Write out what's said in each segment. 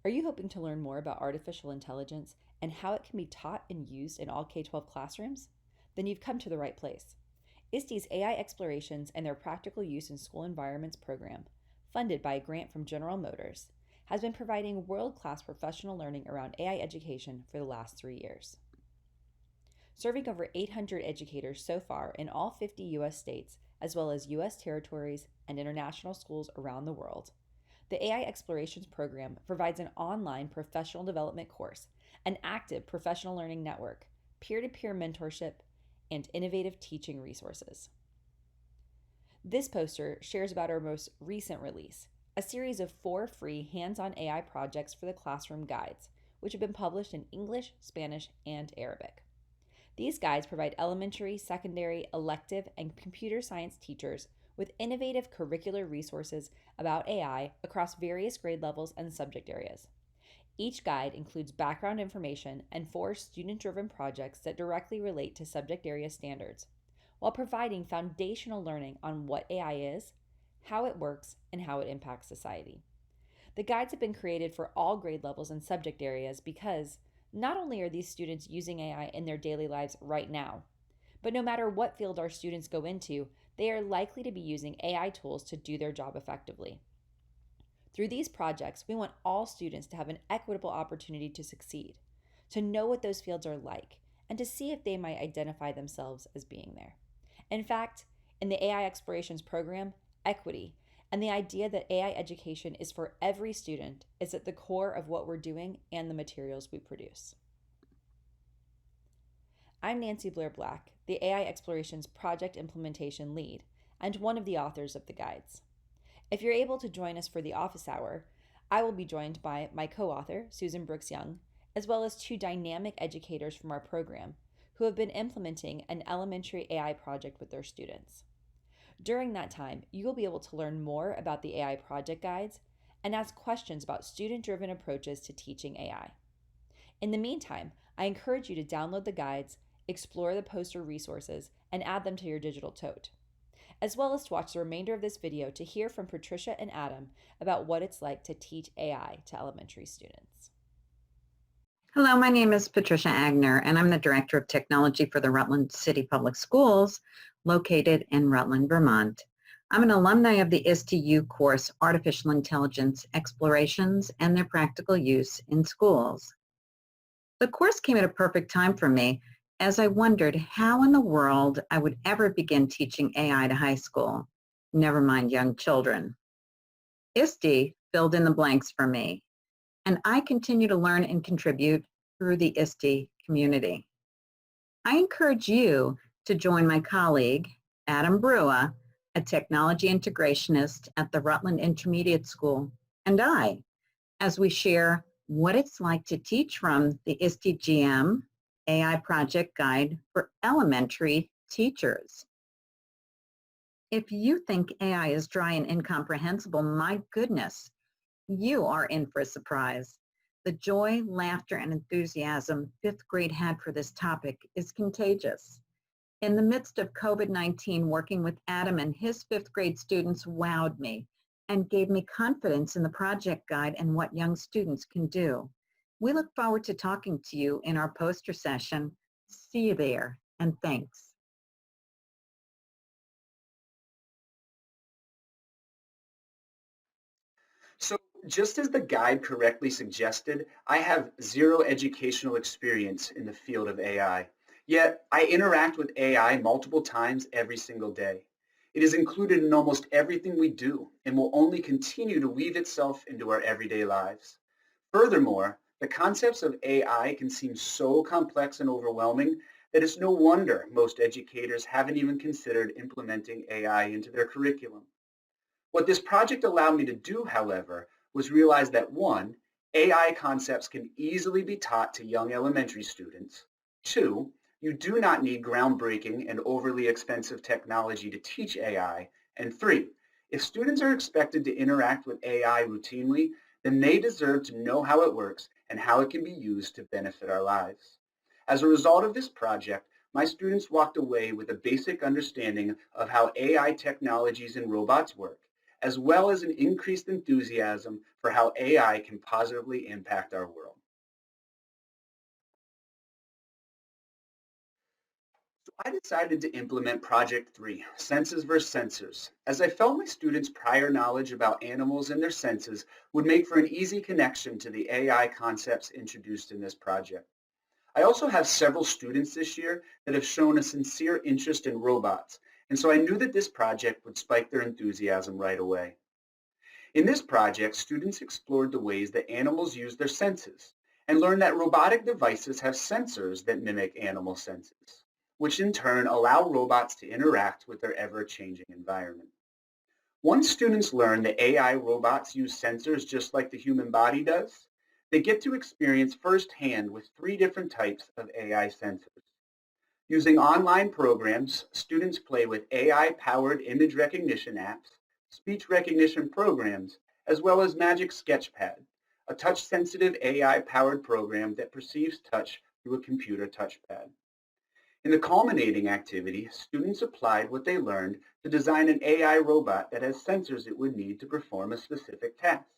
Are you hoping to learn more about artificial intelligence and how it can be taught and used in all K-12 classrooms? Then you've come to the right place. ISTE's AI Explorations and Their Practical Use in School Environments program, funded by a grant from General Motors, has been providing world-class professional learning around AI education for the last 3 years. Serving over 800 educators so far in all 50 U.S. states, as well as U.S. territories and international schools around the world, the AI Explorations program provides an online professional development course, an active professional learning network, peer-to-peer mentorship, and innovative teaching resources. This poster shares about our most recent release, a series of 4 free hands-on AI projects for the classroom guides, which have been published in English, Spanish, and Arabic. These guides provide elementary, secondary, elective, and computer science teachers with innovative curricular resources about AI across various grade levels and subject areas. Each guide includes background information and 4 student-driven projects that directly relate to subject area standards, while providing foundational learning on what AI is, how it works, and how it impacts society. The guides have been created for all grade levels and subject areas because not only are these students using AI in their daily lives right now, but no matter what field our students go into, they are likely to be using AI tools to do their job effectively. Through these projects, we want all students to have an equitable opportunity to succeed, to know what those fields are like, and to see if they might identify themselves as being there. In fact, in the AI Explorations program, equity and the idea that AI education is for every student is at the core of what we're doing and the materials we produce. I'm Nancy Blair Black, the AI Explorations Project Implementation Lead, and one of the authors of the guides. If you're able to join us for the office hour, I will be joined by my co-author, Susan Brooks Young, as well as 2 dynamic educators from our program who have been implementing an elementary AI project with their students. During that time, you will be able to learn more about the AI project guides and ask questions about student-driven approaches to teaching AI. In the meantime, I encourage you to download the guides, explore the poster resources, and add them to your digital tote, as well as to watch the remainder of this video to hear from Patricia and Adam about what it's like to teach AI to elementary students. Hello, my name is Patricia Agner, and I'm the Director of Technology for the Rutland City Public Schools, located in Rutland, Vermont. I'm an alumni of the ISTE course, Artificial Intelligence Explorations and Their Practical Use in Schools. The course came at a perfect time for me as I wondered how in the world I would ever begin teaching AI to high school, never mind young children. ISTE filled in the blanks for me, and I continue to learn and contribute through the ISTE community. I encourage you to join my colleague, Adam Brewer, a technology integrationist at the Rutland Intermediate School, and I, as we share what it's like to teach from the ISTE GM AI Project Guide for elementary teachers. If you think AI is dry and incomprehensible, my goodness, you are in for a surprise. The joy, laughter, and enthusiasm 5th grade had for this topic is contagious. In the midst of COVID-19, working with Adam and his 5th grade students wowed me and gave me confidence in the project guide and what young students can do. We look forward to talking to you in our poster session. See you there, and thanks. So just as the guide correctly suggested, I have zero educational experience in the field of AI. Yet I interact with AI multiple times every single day. It is included in almost everything we do and will only continue to weave itself into our everyday lives. Furthermore, the concepts of AI can seem so complex and overwhelming that it's no wonder most educators haven't even considered implementing AI into their curriculum. What this project allowed me to do, however, was realize that 1, AI concepts can easily be taught to young elementary students. 2, you do not need groundbreaking and overly expensive technology to teach AI. And 3, if students are expected to interact with AI routinely, then they deserve to know how it works and how it can be used to benefit our lives. As a result of this project, my students walked away with a basic understanding of how AI technologies and robots work, as well as an increased enthusiasm for how AI can positively impact our world. So I decided to implement Project 3, Senses versus Sensors, as I felt my students' prior knowledge about animals and their senses would make for an easy connection to the AI concepts introduced in this project. I also have several students this year that have shown a sincere interest in robots, and so I knew that this project would spike their enthusiasm right away. In this project, students explored the ways that animals use their senses and learned that robotic devices have sensors that mimic animal senses, which in turn allow robots to interact with their ever-changing environment. Once students learn that AI robots use sensors just like the human body does, they get to experience firsthand with three different types of AI sensors. Using online programs, students play with AI-powered image recognition apps, speech recognition programs, as well as Magic Sketchpad, a touch-sensitive AI-powered program that perceives touch through a computer touchpad. In the culminating activity, students applied what they learned to design an AI robot that has sensors it would need to perform a specific task.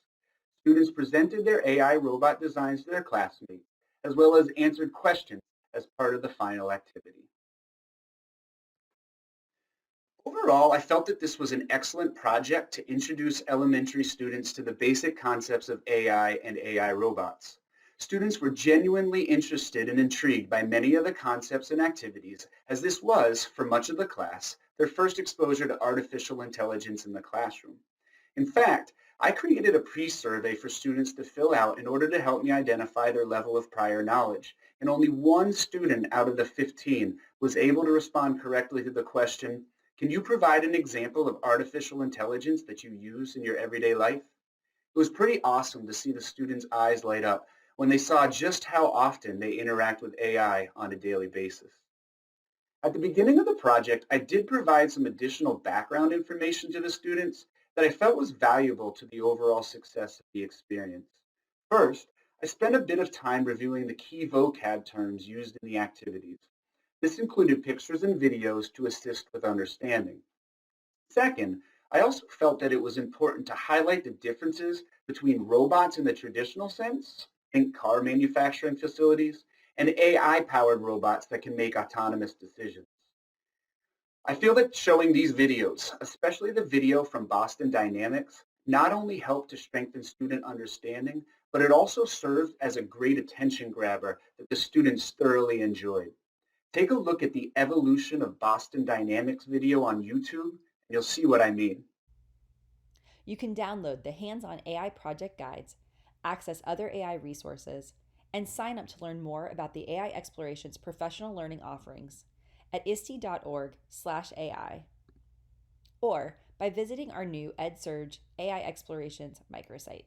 Students presented their AI robot designs to their classmates, as well as answered questions as part of the final activity. Overall, I felt that this was an excellent project to introduce elementary students to the basic concepts of AI and AI robots. Students were genuinely interested and intrigued by many of the concepts and activities, as this was, for much of the class, their first exposure to artificial intelligence in the classroom. In fact, I created a pre-survey for students to fill out in order to help me identify their level of prior knowledge, and only one student out of the 15 was able to respond correctly to the question, can you provide an example of artificial intelligence that you use in your everyday life? It was pretty awesome to see the students' eyes light up when they saw just how often they interact with AI on a daily basis. At the beginning of the project, I did provide some additional background information to the students that I felt was valuable to the overall success of the experience. First, I spent a bit of time reviewing the key vocab terms used in the activities. This included pictures and videos to assist with understanding. Second, I also felt that it was important to highlight the differences between robots in the traditional sense, think car manufacturing facilities, and AI-powered robots that can make autonomous decisions. I feel that showing these videos, especially the video from Boston Dynamics, not only helped to strengthen student understanding, but it also served as a great attention grabber that the students thoroughly enjoyed. Take a look at the evolution of Boston Dynamics video on YouTube, and you'll see what I mean. You can download the hands-on AI project guides, access other AI resources, and sign up to learn more about the AI Exploration's professional learning offerings at ISTE.org/AI or by visiting our new EdSurge AI Explorations microsite.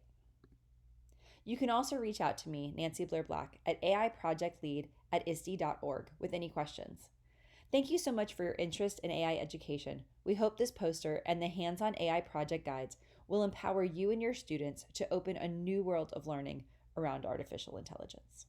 You can also reach out to me, Nancy Blair Black, at AIProjectLead@ISTE.org with any questions. Thank you so much for your interest in AI education. We hope this poster and the hands-on AI project guides will empower you and your students to open a new world of learning around artificial intelligence.